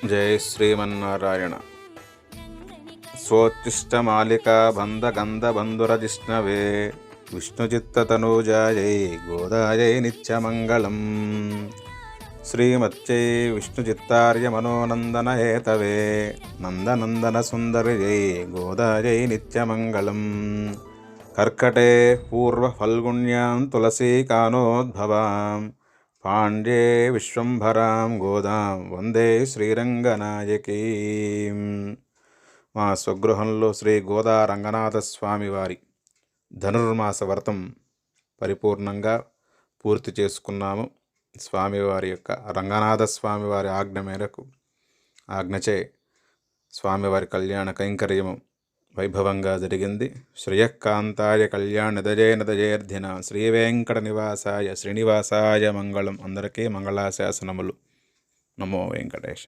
జై శ్రీమన్నారాయణ. స్వోత్తిష్టమాలికా బంధగంధబంధురజిష్ణవే విష్ణుచిత్తతనూజాయై గోదాయై నిత్యమంగళం. శ్రీమత్యై విష్ణుచిత్తార్యమనోనందనహేతవే నందనందనసుందర్యై గోదాయై నిత్యమంగళం. కర్కటే పూర్వఫల్గుణ్యాం తులసీకానోద్భవాం పాండ్యే విశ్వంభరాం గోదాం వందే శ్రీరంగనాయకీం. మా స్వగృహంలో శ్రీ గోదా రంగనాథ స్వామి వారి ధనుర్మాస వ్రతం పరిపూర్ణంగా పూర్తి చేసుకున్నాము. స్వామివారి యొక్క రంగనాథ స్వామివారి ఆజ్ఞచే స్వామివారి కళ్యాణ కైంకర్యము వైభవంగా జరిగింది. శ్రేయకాంతాయ కళ్యాణదజేనదజేర్ధిన శ్రీవేంకట నివాసాయ శ్రీనివాసాయ మంగళం. అందరికీ మంగళాశాసనములు. నమో వెంకటేశ.